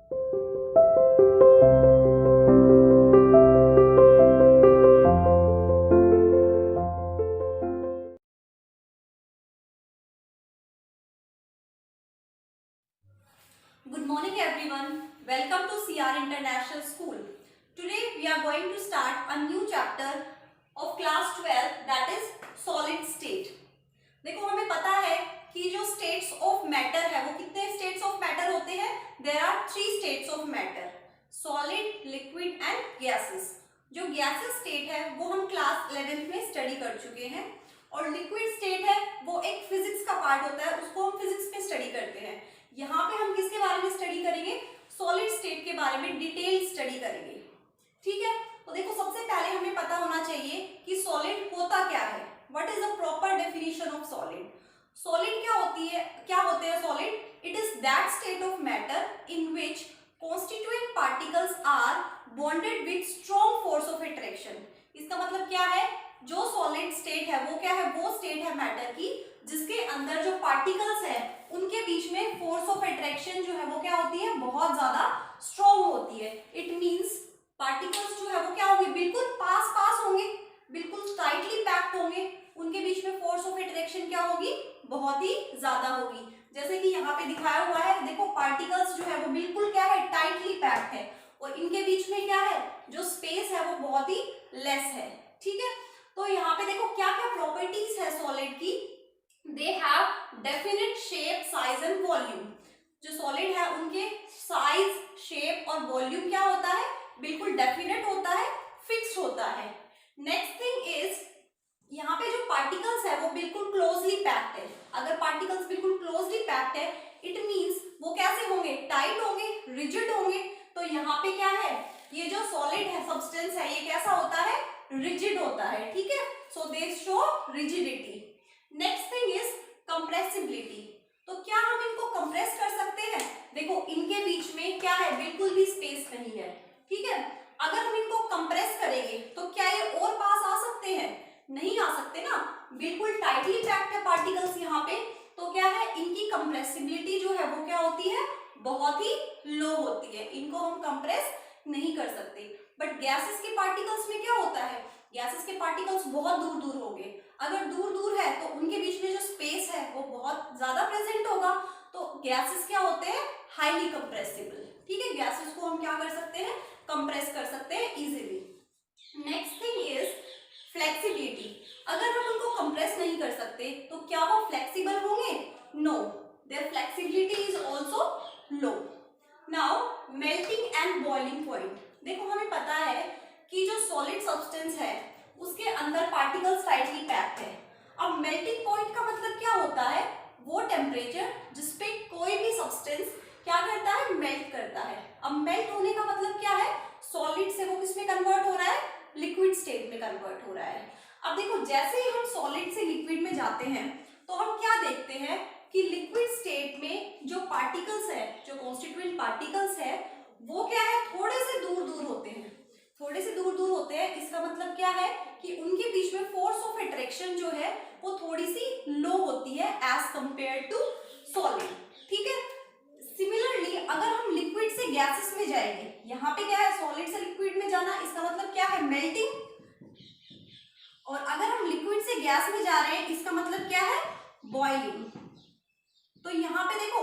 Good morning everyone. Welcome to CR International School. Today we are going to start a new chapter of class 12 that is solid state. देखो हमें पता है कि जो states of matter है वो कितने states of matter होते हैं? There are 3 states of matter: solid, liquid and gases. जो gaseous state है वो हम क्लास 11th में स्टडी कर चुके हैं और लिक्विड स्टेट है वो एक फिजिक्स का पार्ट होता है, उसको हम फिजिक्स में स्टडी करते हैं। यहाँ पे हम किसके बारे में स्टडी करेंगे? सॉलिड स्टेट के बारे में डिटेल स्टडी करेंगे। ठीक है, तो देखो सबसे पहले हमें पता होना चाहिए कि सॉलिड होता क्या है। What is the proper definition of solid? Solid क्या होते हैं solid? It is that state of matter in which constituent particles are bonded with strong force of attraction. इसका मतलब क्या है? जो सॉलिड स्टेट है वो क्या है? वो स्टेट है मैटर की जिसके अंदर जो पार्टिकल्स है उनके बीच में फोर्स ऑफ अट्रैक्शन जो है वो क्या होती है? बहुत ज्यादा स्ट्रॉन्ग होती है। इट मींस पार्टिकल्स जो है वो क्या होंगे? बिल्कुल पास पास होंगे, बिल्कुल टाइटली पैक्ड होंगे, उनके बीच में फोर्स ऑफ अट्रैक्शन क्या होगी? बहुत ही ज्यादा होगी। जैसे कि यहाँ पे दिखाया हुआ है, देखो पार्टिकल्स जो है वो बिल्कुल क्या है? टाइटली पैक्ड है और इनके बीच में क्या है? जो स्पेस है वो बहुत ही लेस है। ठीक है, तो यहाँ पे देखो क्या क्या प्रॉपर्टीज है सॉलिड की। They have definite shape, size and volume. जो सॉलिड है उनके साइज, शेप और वॉल्यूम क्या होता है? बिल्कुल डेफिनेट होता है, फिक्स्ड होता है। नेक्स्ट थिंग इज यहाँ पे जो पार्टिकल्स है वो बिल्कुल क्लोजली पैक्ड है। अगर पार्टिकल्स बिल्कुल क्लोजली पैक्ड है इट मींस वो कैसे होंगे? टाइट होंगे, रिजिड होंगे। तो यहाँ पे क्या है? ये जो सॉलिड है, सब्सटेंस है, ये कैसा होता है? रिजिड होता है। ठीक है, so they show rigidity. Next thing is compressibility. तो क्या हम इनको कंप्रेस कर सकते हैं? देखो इनके बीच में क्या है? बिल्कुल भी स्पेस नहीं है। ठीक है, अगर हम इनको कंप्रेस करेंगे तो क्या ये और पास आ सकते हैं? नहीं आ सकते ना, बिल्कुल टाइटली पैक्ड है पार्टिकल्स यहाँ पे। तो क्या है? इनकी कंप्रेसिबिलिटी जो है वो क्या होती है? बहुत ही लो होती है, इनको हम कंप्रेस नहीं कर सकते। बट गैसेस के पार्टिकल्स में क्या होता है? गैसेस के पार्टिकल्स बहुत दूर दूर होंगे। अगर दूर दूर है तो उनके बीच में जो स्पेस है वो बहुत ज्यादा प्रेजेंट होगा। तो गैसेस क्या होते हैं? Highly compressible. ठीक है, गैसेस को हम क्या कर सकते हैं? कंप्रेस कर सकते हैं easily. Next thing is flexibility. अगर हम उनको कंप्रेस नहीं कर सकते तो क्या वो फ्लेक्सिबल होंगे? No, there flexibility is also low. Now melting and boiling point. देखो हमें पता है कि जो सॉलिड सब्सटेंस है उसके अंदर पार्टिकल्स टाइटली पैक्ड है। अब मेल्टिंग पॉइंट का मतलब क्या होता है? वो टेम्परेचर जिसपे कोई भी सब्सटेंस क्या करता है? मेल्ट करता है। अब मेल्ट होने का मतलब क्या है? सॉलिड से वो किसमें कन्वर्ट हो रहा है? लिक्विड स्टेट में कन्वर्ट हो रहा है। अब देखो जैसे ही हम सॉलिड से लिक्विड में जाते हैं तो हम क्या देखते हैं कि लिक्विड स्टेट में जो पार्टिकल्स है, जो कॉन्स्टिट्यूएंट पार्टिकल्स है, वो क्या है? थोड़े से दूर दूर होते हैं, थोड़े से दूर दूर होते हैं। इसका मतलब क्या है कि उनके बीच में फोर्स ऑफ अट्रैक्शन जो है वो थोड़ी सी लो होती है एज कंपेयर टू सॉलिड। ठीक है, सिमिलरली अगर हम लिक्विड से गैसेस में जाएंगे, यहाँ पे क्या है? सॉलिड से लिक्विड में जाना, इसका मतलब क्या है? मेल्टिंग। और अगर हम लिक्विड से गैस में जा रहे हैं इसका मतलब क्या है? बॉइलिंग। तो यहाँ पे देखो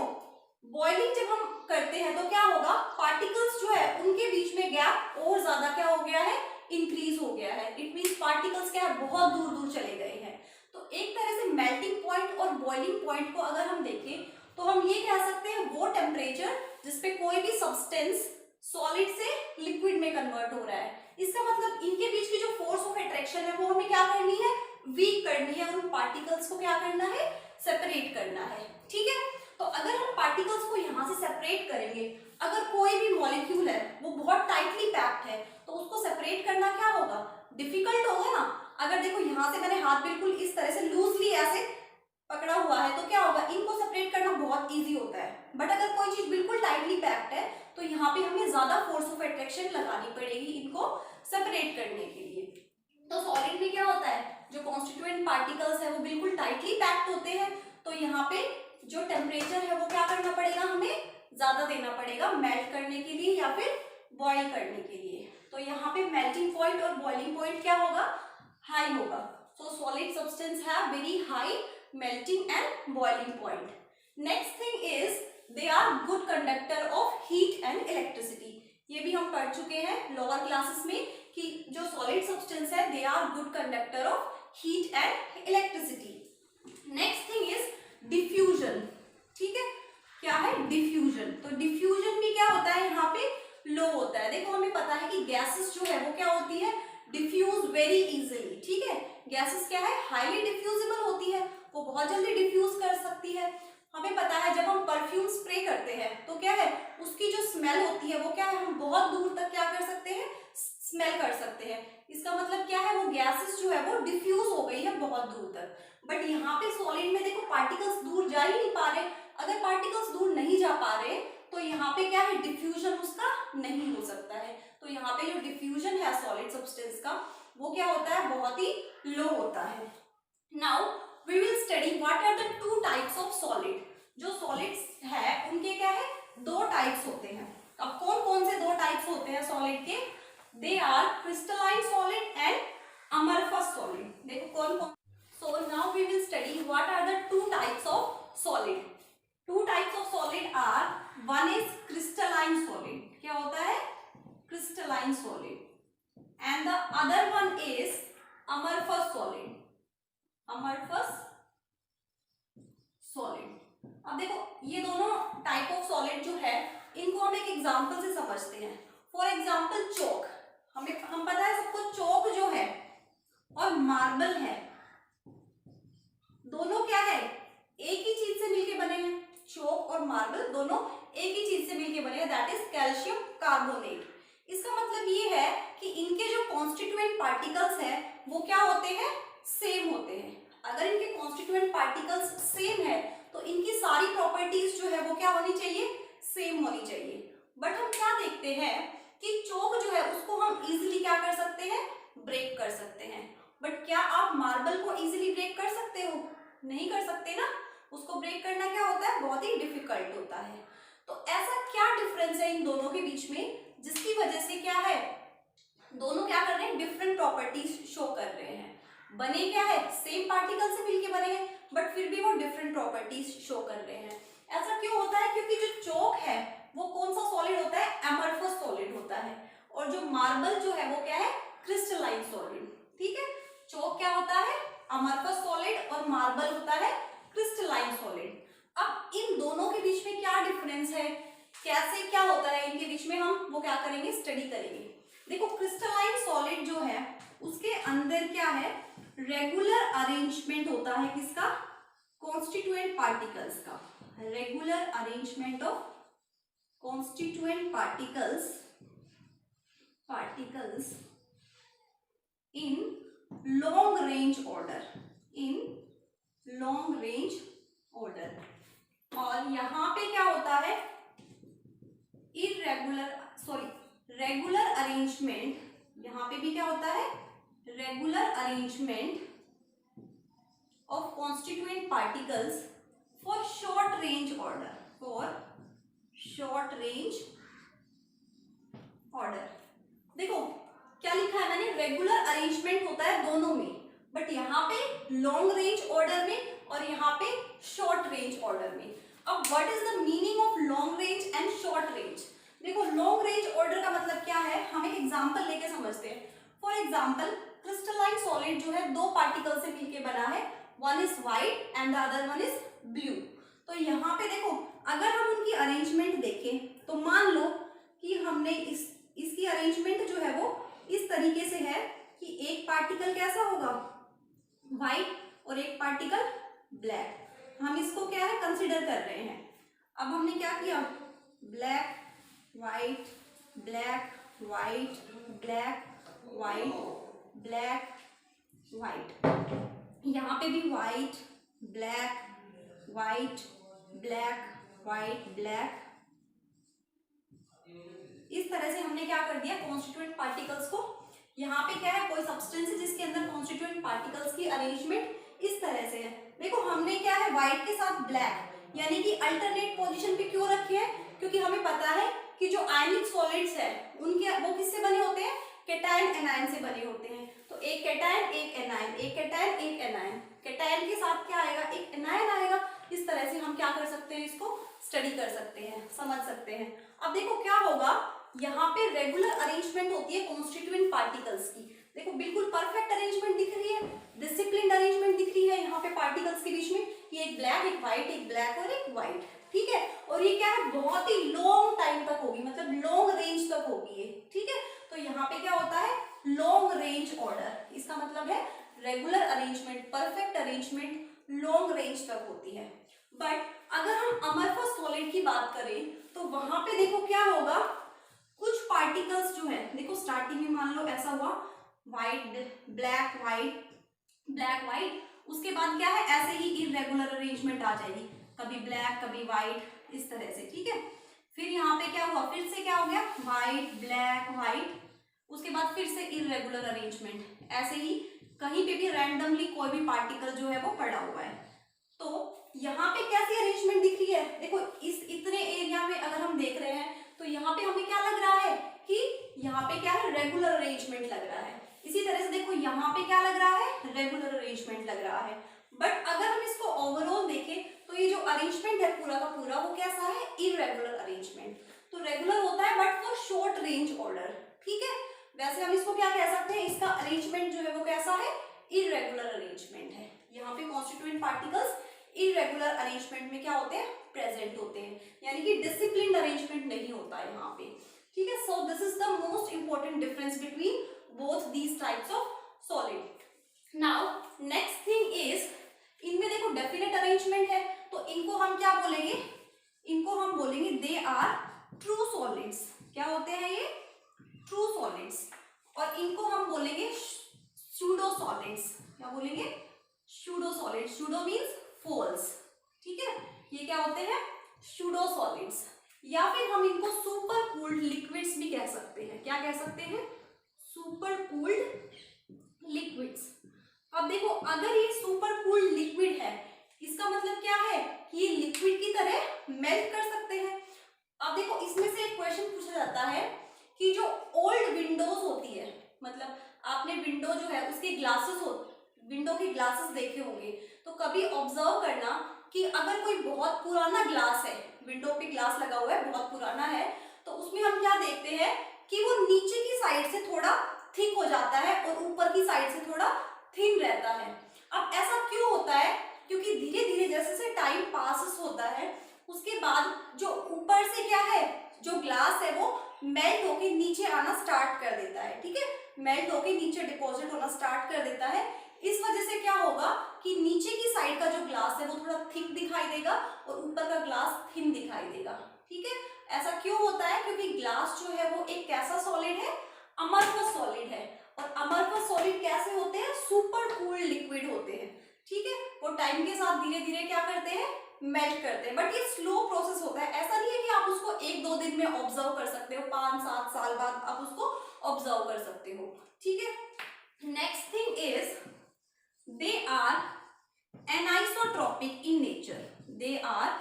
बॉइलिंग जब हम करते हैं तो क्या होगा? पार्टिकल्स जो है उनके बीच में गैप और ज्यादा क्या हो गया है? इंक्रीज हो गया है। इट मींस पार्टिकल्स क्या है? बहुत दूर दूर चले गए हैं। तो एक तरह से मेल्टिंग पॉइंट और बॉइलिंग पॉइंट को अगर हम देखें तो हम ये कह सकते हैं वो टेम्परेचर जिसपे कोई भी सब्सटेंस सॉलिड से लिक्विड में कन्वर्ट हो रहा है। इसका मतलब इनके बीच की जो फोर्स ऑफ अट्रैक्शन है वो हमें क्या करनी है? वीक करनी है और उन पार्टिकल्स को क्या करना है? सेपरेट करना है। ठीक है, तो अगर हम पार्टिकल्स को यहाँ से सेपरेट करेंगे, अगर कोई भी मॉलिक्यूल है वो बहुत टाइटली पैक्ड है तो उसको सेपरेट करना क्या होगा? डिफिकल्ट होगा ना। अगर देखो यहाँ से मैंने हाथ बिल्कुल इस तरह से लूजली ऐसे पकड़ा हुआ है तो क्या होगा? इनको सेपरेट करना बहुत इजी होता है। बट अगर कोई चीज बिल्कुल टाइटली पैक्ड है तो यहाँ पे हमें ज्यादा फोर्स ऑफ अट्रैक्शन लगानी पड़ेगी इनको सेपरेट करने के लिए। तो सॉलिड में क्या होता है? जो कॉन्स्टिट्यूएंट पार्टिकल्स है वो बिल्कुल टाइटली पैक्ड होते हैं। तो यहाँ पे जो टेम्परेचर है वो क्या करना पड़ेगा? हमें ज्यादा ज्यादा देना पड़ेगा मेल्ट करने के लिए या फिर बॉईल करने के लिए। तो यहाँ पे मेल्टिंग पॉइंट और बॉइलिंग पॉइंट क्या होगा, हाई होगा। So solid substance have very high melting and boiling point. Next thing is they are good conductor of heat and electricity. ये भी हम पढ़ चुके हैं लोअर क्लासेस में कि जो सॉलिड सब्सटेंस है they are good conductor of heat and electricity. Next thing is diffusion. ठीक है, क्या है डिफ्यूजन। तो डिफ्यूजन भी क्या होता है, यहाँ पे लो होता है। देखो हमें पता है कि गैसेस जो है वो क्या होती है, डिफ्यूज वेरी इजीली। ठीक है, गैसेस क्या है, हाईली डिफ्यूजिबल होती है, वो बहुत जल्दी डिफ्यूज कर सकती है। हमें पता है जब हम परफ्यूम स्प्रे करते हैं तो क्या है, उसकी जो स्मेल होती है वो क्या है, हम बहुत दूर तक क्या कर सकते हैं, स्मेल कर सकते हैं। इसका मतलब क्या है, वो गैसेस जो है वो डिफ्यूज हो गई है बहुत दूर तक। बट यहाँ पे सॉलिड में देखो पार्टिकल्स दूर जा ही नहीं पा रहे। अगर पार्टिकल्स दूर नहीं जा पा रहे तो यहाँ पे क्या है, डिफ्यूजन उसका नहीं हो सकता है। तो यहाँ पे जो डिफ्यूजन है सॉलिड सब्सटेंस का वो क्या होता है, बहुत ही लो होता है। Now we will study what are the two types of solid. जो सॉलिड्स है उनके क्या है, दो टाइप्स होते हैं। अब कौन कौन से दो टाइप्स होते हैं सॉलिड के, they are crystalline solid and amorphous solid. देखो कौन कौन। So now we will study what are the two types of solid. Two types of solid are, one is crystalline solid. क्या होता है, crystalline solid. And the other one is amorphous solid. Amorphous solid. अब देखो ये दोनों type of solid जो है इनको हम एक एग्जांपल से समझते हैं। फॉर एग्जांपल चौक। हम पता है सबको चौक जो है और मार्बल है दोनों क्या है, एक ही चीज से मिलके बने हैं। चौक और मार्बल दोनों एक ही चीज से मिलके बने हैं, दैट इज कैल्शियम कार्बोनेट। इसका मतलब ये है कि इनके जो कॉन्स्टिट्यूएंट पार्टिकल्स हैं वो क्या होते हैं, सेम होते हैं। अगर इनके कॉन्स्टिट्यूएंट पार्टिकल्स सेम है तो इनकी सारी प्रॉपर्टीज जो है वो क्या होनी चाहिए, सेम होनी चाहिए। बट हम क्या देखते हैं कि चौक जो है उसको हम इजीली क्या कर सकते हैं, ब्रेक कर सकते हैं। बट क्या आप मार्बल को इजीली ब्रेक कर सकते हो, नहीं कर सकते ना। उसको ब्रेक करना क्या होता है, बहुत ही डिफिकल्ट होता है। तो ऐसा क्या डिफरेंस है इन दोनों के बीच में जिसकी वजह से क्या है, दोनों क्या कर रहे हैं, डिफरेंट प्रॉपर्टीज शो कर रहे हैं। बने क्या है, सेम पार्टिकल से मिलके बने हैं बट फिर भी वो डिफरेंट प्रॉपर्टीज शो कर रहे हैं। ऐसा क्यों होता है, क्योंकि जो चौक है वो कौन सा सॉलिड होता है, एमरफस सॉलिड होता है। और जो मार्बल जो है वो क्या है, क्रिस्टलाइन सॉलिड। ठीक है, चौक क्या होता है, अमरफस सॉलिड, और मार्बल होता है क्रिस्टलाइन सॉलिड। अब इन दोनों के बीच में क्या डिफरेंस है, कैसे क्या होता है इनके बीच में, हम वो क्या करेंगे, स्टडी करेंगे। देखो क्रिस्टलाइन सॉलिड जो है उसके अंदर क्या है, रेगुलर अरेंजमेंट होता है किसका, कॉन्स्टिट्यूएंट पार्टिकल्स का। Regular arrangement of constituent particles in long range order, in long range order. और यहां पे क्या होता है, रेगुलर अरेंजमेंट, यहां पे भी क्या होता है, regular arrangement of constituent particles for short range order, for short range order. देखो क्या लिखा है मैंने, रेगुलर अरेंजमेंट होता है दोनों में, बट यहाँ पे लॉन्ग रेंज ऑर्डर में और यहाँ पे शॉर्ट रेंज ऑर्डर में। अब what is the meaning of long range and short range. देखो लॉन्ग रेंज ऑर्डर का मतलब क्या है, हम एक एग्जांपल लेके समझते हैं। फॉर एग्जांपल क्रिस्टलाइन सॉलिड जो है दो पार्टिकल से मिलके बना है, one is white and the other one is blue. तो यहाँ पे देखो अगर हम उनकी अरेंजमेंट देखें तो मान लो कि हमने इसकी अरेंजमेंट जो है वो इस तरीके से है कि एक पार्टिकल कैसा होगा, व्हाइट, और एक पार्टिकल ब्लैक। हम इसको क्या है, कंसिडर कर रहे हैं। अब हमने क्या किया, black white, black white, black white, black white. यहाँ पे भी white black white black white black. इस तरह से हमने क्या कर दिया, कॉन्स्टिट्यूएंट पार्टिकल्स को। यहाँ पे क्या है, कोई सब्सटेंस है जिसके अंदर कॉन्स्टिट्यूएंट पार्टिकल्स की अरेंजमेंट इस तरह से है। देखो हमने क्या है, व्हाइट के साथ ब्लैक यानी कि अल्टरनेट पोजीशन पे क्यों रखी है, क्योंकि हमें जो आयनिक सॉलिड्स है उनके वो किससे बने होते हैं, कैटायन एनायन से बने होते हैं। तो एक कैटायन एक एनायन, एक कैटायन एक एनायन, कैटायन के साथ क्या आएगा, एक एनायन आएगा। इस तरह से हम क्या कर सकते हैं, इसको स्टडी कर सकते हैं, समझ सकते हैं। अब देखो क्या होगा, यहाँ पे रेगुलर अरेंजमेंट होती है कॉन्स्टिट्यूएंट पार्टिकल्स की। देखो बिल्कुल परफेक्ट अरेंजमेंट दिख रही है, डिसिप्लिन अरेंजमेंट दिख रही है यहाँ पे पार्टिकल्स के बीच में। ये एक ब्लैक एक व्हाइट, एक ब्लैक और एक व्हाइट, ठीक है। और ये क्या है, बहुत ही लॉन्ग टाइम तक होगी, मतलब लॉन्ग रेंज तक होगी ये, ठीक है। तो यहाँ पे क्या होता है, लॉन्ग रेंज ऑर्डर, इसका मतलब है regular arrangement, perfect arrangement long range तक होती है। बट अगर हम अमरफस सॉलिड की बात करें तो वहां पे देखो क्या होगा, कुछ पार्टिकल्स जो है, देखो स्टार्टिंग में मान लो ऐसा हुआ, white black white black white, उसके बाद क्या है, ऐसे ही इरेगुलर अरेंजमेंट आ जाएगी, कभी ब्लैक कभी व्हाइट, इस तरह से, ठीक है। फिर यहाँ पे क्या हुआ, फिर से क्या हो गया, व्हाइट ब्लैक व्हाइट, उसके बाद फिर से इरेगुलर अरेंजमेंट, ऐसे ही कहीं पे भी रैंडमली कोई भी पार्टिकल जो है वो पड़ा हुआ है। तो यहाँ पे कैसी अरेंजमेंट दिख रही है, देखो इस इतने एरिया में अगर हम देख रहे हैं तो यहाँ पे हमें क्या लग रहा है कि यहाँ पे क्या है, रेगुलर अरेंजमेंट लग रहा है। इसी तरह से देखो यहाँ पे क्या लग रहा है, रेगुलर अरेंजमेंट लग रहा है। बट अगर हम इसको ओवरऑल देखें तो ये जो अरेंजमेंट है पूरा का पूरा वो कैसा है, इरेगुलर अरेंजमेंट। तो रेगुलर होता है but for short range order, ठीक है। वैसे हम इसको क्या कह सकते हैं, इसका अरेंजमेंट जो है वो कैसा है, इरेगुलर अरेंजमेंट है। यहाँ पे कॉन्स्टिट्यूएंट पार्टिकल्स इरेगुलर अरेंजमेंट में क्या होते हैं, प्रेजेंट होते हैं, यानी कि डिसिप्लिन्ड अरेंजमेंट नहीं होता है यहाँ पे, ठीक है। So this is the most important difference between both these types of solid. Now next thing is, इनमें देखो डेफिनेट अरेंजमेंट है, तो इनको हम क्या बोलेंगे, इनको हम बोलेंगे दे आर ट्रू सॉलिड्स। क्या होते हैं ये, ट्रू सॉलिड्स। और इनको हम बोलेंगे स्यूडो सॉलिड्स। क्या बोलेंगे, pseudo solids. Pseudo means false, ठीक है। ये क्या होते हैं, स्यूडो सॉलिड्स। या फिर हम इनको सुपर कूल्ड लिक्विड्स भी कह सकते हैं। क्या कह सकते हैं, सुपर कूल्ड लिक्विड्स। अब देखो अगर ये सुपर कूल्ड लिक्विड है, इसका मतलब क्या है कि ये लिक्विड की तरह मेल्ट कर सकते हैं। अब देखो इसमें से एक क्वेश्चन पूछा जाता है कि जो ओल्ड विंडोज होती है, मतलब आपने विंडो जो है उसके ग्लासेस हो, विंडो के ग्लासेस देखे होंगे, तो कभी ऑब्जर्व करना कि अगर कोई बहुत पुराना ग्लास है, विंडो पे ग्लास लगा हुआ है बहुत पुराना है, तो उसमें हम क्या देखते हैं कि वो नीचे की साइड से थोड़ा थिक हो जाता है और ऊपर की साइड से थोड़ा थिन रहता है। अब ऐसा क्यों होता है, क्योंकि धीरे धीरे जैसे जैसे टाइम पास होता है उसके बाद जो ऊपर से क्या है, जो ग्लास है वो मेल्ट होके नीचे आना स्टार्ट कर देता है, ठीक है। मेल्ट होके नीचे डिपॉजिट होना स्टार्ट कर देता है। इस वजह से क्या होगा कि नीचे की साइड का जो ग्लास है वो थोड़ा थिक दिखाई देगा और ऊपर का ग्लास थिन दिखाई देगा, ठीक है। ऐसा क्यों होता है, क्योंकि ग्लास जो है वो एक कैसा सॉलिड है, अमरफस सॉलिड है। और अमरफस सॉलिड कैसे होते हैं, सुपर कूल्ड लिक्विड होते हैं, ठीक है। वो टाइम के साथ धीरे धीरे क्या करते हैं, मेल्ट करते हैं। बट ये स्लो प्रोसेस होता है, ऐसा नहीं है कि आप उसको 1-2 दिन में ऑब्जर्व कर सकते हो, 5-7 साल बाद आप उसको ऑब्जर्व कर सकते हो, ठीक है। Next thing is they are anisotropic in nature. They are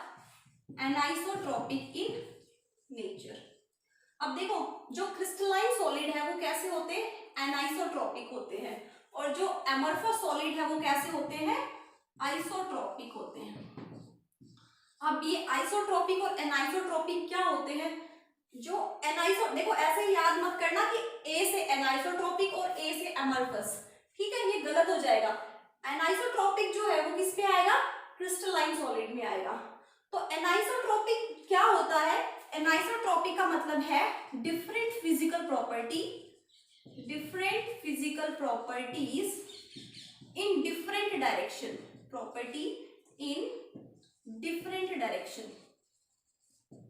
anisotropic in nature. अब देखो जो क्रिस्टलाइन सॉलिड है वो कैसे होते हैं, एनाइसोट्रॉपिक होते हैं। और जो एमरफस सॉलिड है वो कैसे होते हैं, आइसोट्रॉपिक होते हैं। अब ये आइसोट्रॉपिक और एनाइसोट्रॉपिक क्या होते हैं, जो एनाइसो, देखो ऐसे याद मत करना कि ए से एनाइसोट्रॉपिक और ए से एमरफस, ठीक है, ये गलत हो जाएगा। एनाइसोट्रॉपिक जो है वो किस पे आएगा, क्रिस्टलाइन सॉलिड में आएगा। तो एनाइसोट्रॉपिक क्या होता है, एनाइसोट्रॉपिक का मतलब है different physical property, different physical properties in different direction, property in different direction,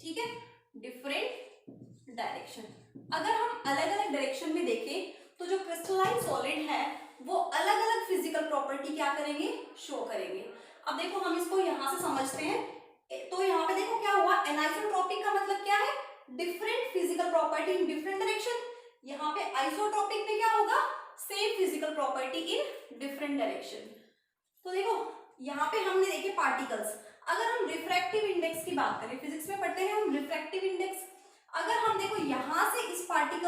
ठीक है, डिफरेंट डायरेक्शन। अगर हम अलग अलग डायरेक्शन में देखें तो जो क्रिस्टलाइन सॉलिड है वो अलग अलग फिजिकल प्रॉपर्टी क्या करेंगे, शो करेंगे। अब देखो हम इसको यहां से समझते हैं। तो यहाँ पे देखो क्या हुआ, एनाइसोट्रॉपिक का मतलब क्या है, different physical property in different direction. यहाँ पे आइसोट्रॉपिक में क्या होगा, same physical property in different direction. तो देखो यहाँ पे हमने देखे पार्टिकल्स। अगर हम रिफ्रैक्टिव इंडेक्स की बात करें, फिजिक्स में पढ़ते हैं हम रिफ्रैक्टिव इंडेक्स। अगर हम देखो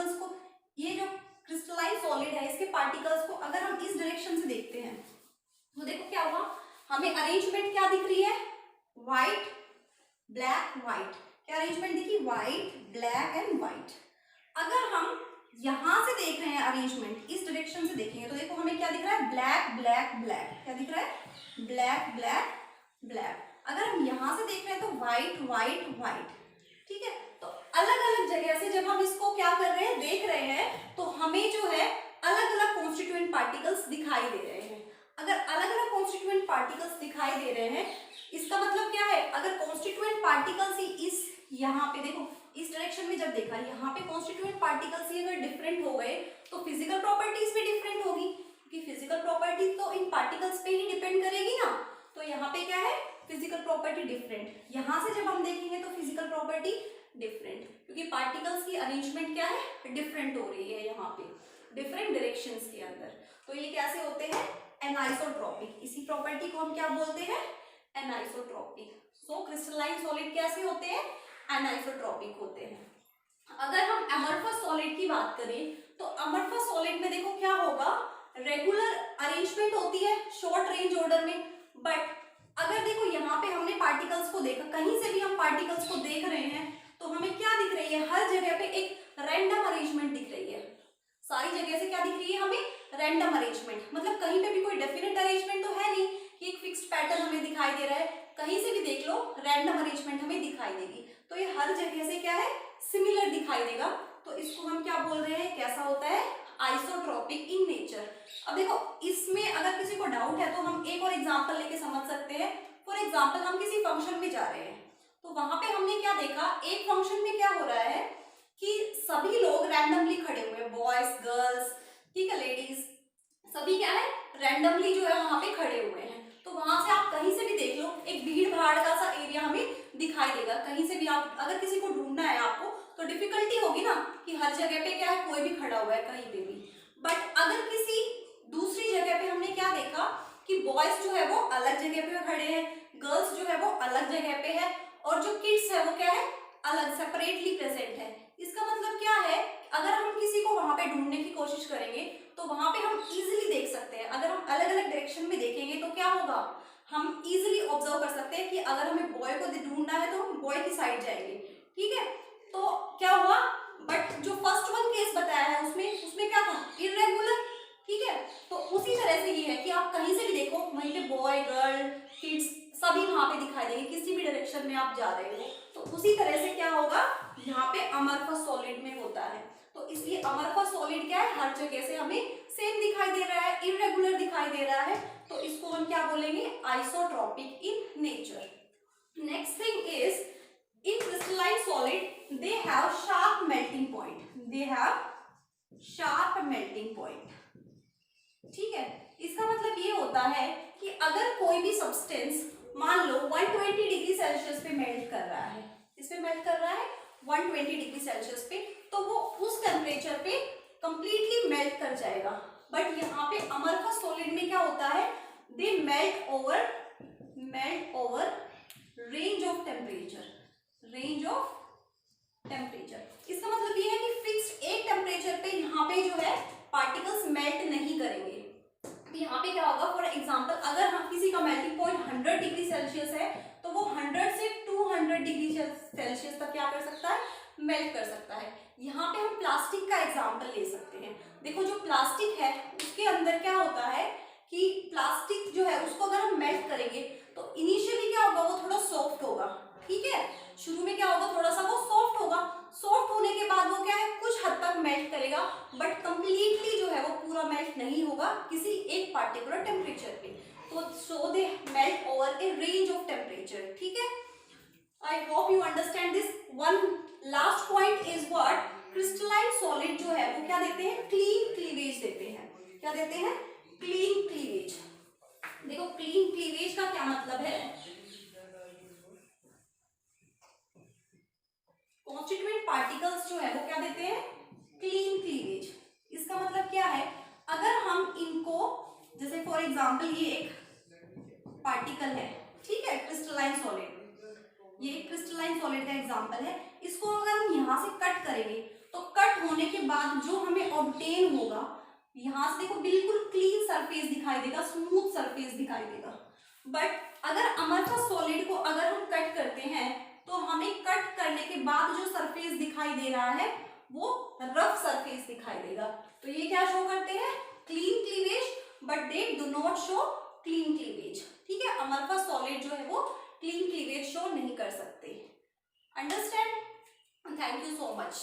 पार्टिकल्स को, ये जो क्रिस्टलाइन सॉलिड है इसके पार्टिकल्स को अगर हम इस डायरेक्शन से देखते हैं तो देखो क्या हुआ, हमें अरेंजमेंट क्या दिख रही है, व्हाइट ब्लैक व्हाइट, क्या अरेंजमेंट दिखी, व्हाइट ब्लैक एंड व्हाइट। अगर हम यहां से देख रहे हैं अरेंजमेंट, इस डायरेक्शन से देखेंगे तो देखो हमें क्या दिख रहा है, ब्लैक ब्लैक ब्लैक, क्या दिख रहा है, ब्लैक ब्लैक ब्लैक। अगर हम यहां से देख रहे हैं तो व्हाइट व्हाइट व्हाइट, ठीक है। तो अलग अलग जगह से जब हम इसको क्या कर रहे हैं, देख रहे हैं, तो हमें जो है अलग अलग कॉन्स्टिट्यूएंट पार्टिकल्स दिखाई दे रहे हैं। अगर अलग अलग कॉन्स्टिट्यूएंट पार्टिकल्स दिखाई दे रहे हैं, इसका मतलब क्या है, अगर कॉन्स्टिट्यूएंट पार्टिकल्स ही इस यहाँ पे देखो इस डायरेक्शन में जब देखा, यहाँ पे कॉन्स्टिट्यूएंट पार्टिकल्स ही अगर डिफरेंट हो गए तो फिजिकल प्रॉपर्टीज भी डिफरेंट होगी, क्योंकि फिजिकल प्रॉपर्टी तो इन पार्टिकल्स पे ही डिपेंड करेगी ना। तो यहाँ पे क्या है, फिजिकल प्रॉपर्टी डिफरेंट, यहाँ से जब हम देखेंगे तो फिजिकल प्रॉपर्टी डिफरेंट, क्योंकि पार्टिकल्स की अरेंजमेंट क्या है, डिफरेंट हो रही है यहाँ पे डिफरेंट डायरेक्शंस के अंदर। तो ये कैसे होते हैं, एनाइसोट्रॉपिक। इसी प्रॉपर्टी को हम क्या बोलते हैं, एनाइसोट्रॉपिक। सो क्रिस्टलाइन सॉलिड कैसे होते हैं, एनाइसोट्रॉपिक होते हैं। अगर हम अमorphous सॉलिड की बात करें तो अमorphous सॉलिड में देखो क्या होगा, रेगुलर अरेंजमेंट होती है शॉर्ट रेंज ऑर्डर में। बट अगर देखो यहाँ पे हमने पार्टिकल्स को देखा, कहीं से भी हम पार्टिकल्स को देख रहे हैं तो हमें क्या दिख रही है, हर जगह पे एक रैंडम अरेंजमेंट दिख रही है। सारी जगह से क्या दिख रही है हमें, रैंडम अरेंजमेंट। मतलब कहीं पे भी कोई डेफिनेट अरेंजमेंट तो है नहीं कि एक फिक्स्ड पैटर्न हमें दिखाई दे रहा है, कहीं से भी देख लो रैंडम अरेंजमेंट हमें दिखाई देगी। तो ये हर जगह से क्या है, सिमिलर दिखाई देगा। तो इसको हम क्या बोल रहे हैं, कैसा होता है, आइसोट्रॉपिक इन नेचर। अब देखो इसमें अगर किसी को डाउट है तो हम एक और एग्जांपल लेके समझ सकते हैं। फॉर एग्जांपल हम किसी फंक्शन में जा रहे हैं तो वहां पे हमने क्या देखा, एक फंक्शन में क्या हो रहा है कि सभी लोग रैंडमली खड़े हुए हैं, बॉयज गर्ल्स, ठीक है, लेडीज, सभी क्या है, रैंडमली जो है वहां पे खड़े हुए हैं। तो वहां से आप कहीं से भी देख लो एक भीड़ भाड़ का सा एरिया हमें दिखाई देगा। कहीं से भी आप अगर किसी को ढूंढना है आपको तो डिफिकल्टी होगी ना कि हर जगह पे क्या है, कोई भी खड़ा हुआ है कहीं पे भी। बट अगर किसी दूसरी जगह पे हमने क्या देखा कि बॉयज जो है वो अलग जगह पे खड़े हैं, गर्ल्स जो है वो अलग जगह पे है, और जो किड्स है वो क्या है, अलग सेपरेटली प्रेजेंट है। इसका मतलब क्या है, अगर हम किसी को वहां पे ढूंढने की कोशिश करेंगे तो वहां पे हम इजीली देख सकते हैं। अगर हम अलग अलग डायरेक्शन में देखेंगे तो क्या होगा, हम इजीली ऑब्जर्व कर सकते हैं कि अगर हमें बॉय को ढूंढना है तो हम बॉय की साइड जाएंगे, ठीक है। तो क्या हुआ, बट जो फर्स्ट वन केस बताया है उसमें क्या था, इररेगुलर, ठीक है। तो उसी तरह से ये है कि आप कहीं से भी देखो वहीं पे बॉय गर्ल किड्स सभी वहां पे दिखाई देंगे, किसी भी डायरेक्शन में आप जा रहे हो। तो उसी तरह से क्या होगा, यहाँ पे अमorphous सॉलिड में होता है। तो इसलिए अमorphous सॉलिड क्या है, हर जगह से हमें सेम दिखाई दे रहा है, इररेगुलर दिखाई दे रहा है। तो इसको हम क्या बोलेंगे, isotropic in nature. Next thing is in crystalline solid they have sharp melting point, they have sharp melting point, ठीक है। इसका मतलब ये होता है कि अगर कोई भी सब्सटेंस मान लो 120 डिग्री सेल्सियस पे मेल्ट कर रहा है, इस पे मेल्ट कर रहा है 120 डिग्री सेल्सियस पे, तो वो उस टेम्परेचर पे कंप्लीटली मेल्ट कर जाएगा। बट यहाँ पे अमorphous सॉलिड में क्या होता है, they melt over range of temperature, range of temperature. इसका मतलब ये है कि फिक्स्ड एक टेम्परेचर पे यहाँ पे जो है पार्टिकल्स मेल्ट नहीं करेंगे। तो यहाँ पे क्या होगा, फॉर एग्जांपल अगर हम किसी का मेल्टिंग पॉइंट 100 डिग्री सेल्सियस है तो वो 100 से 200 डिग्री सेल्सियस तक क्या कर सकता है, मेल्ट कर सकता है। यहाँ पे हम प्लास्टिक का एग्जांपल ले सकते हैं। देखो जो प्लास्टिक है उसके अंदर क्या होता है कि प्लास्टिक जो है उसको अगर हम मेल्ट करेंगे तो इनिशियली क्या होगा, वो थोड़ा सॉफ्ट होगा, ठीक है। शुरू में क्या होगा, थोड़ा सा वो सॉफ्ट होगा, सॉफ्ट होने के बाद वो क्या है, कुछ हद तक मेल्ट करेगा, बट कंप्लीटली जो है वो पूरा मेल्ट नहीं होगा किसी एक पार्टिकुलर टेम्परेचर पे। तो so they melt over a range of temperature, ठीक है। I hope you understand this. One last point is what, crystalline solid जो है वो क्या देते हैं, क्लीन क्लीवेज देते हैं। क्या देते हैं, क्लीन क्लीवेज। देखो क्लीन क्लीवेज का क्या मतलब है, कॉन्स्टिट्यूएंट पार्टिकल्स जो है वो क्या देते हैं, क्लीन क्लीवेज। इसका मतलब क्या है, अगर हम इनको जैसे फॉर एग्जांपल ये एक पार्टिकल है, ठीक है, क्रिस्टलाइन सॉलिड, ये एक क्रिस्टलाइन सॉलिड का एग्जांपल है। इसको अगर हम यहाँ से कट करेंगे तो कट होने होने के बाद जो हमें ऑब्टेन होगा, यहाँ से देखो बिल्कुल क्लीन सरफेस दिखाई देगा, स्मूथ सरफेस दिखाई देगा। बट अगर अमरफस सॉलिड को अगर हम कट करते हैं तो हमें कट करने के बाद जो सरफेस दिखाई दे रहा है वो रफ सरफेस दिखाई देगा। तो ये क्या शो करते हैं, clean cleavage, but they do not show clean cleavage. ठीक है, अमरफस सॉलिड जो है वो क्लीन क्लीवेज शो नहीं कर सकते। Understand? Thank you so much.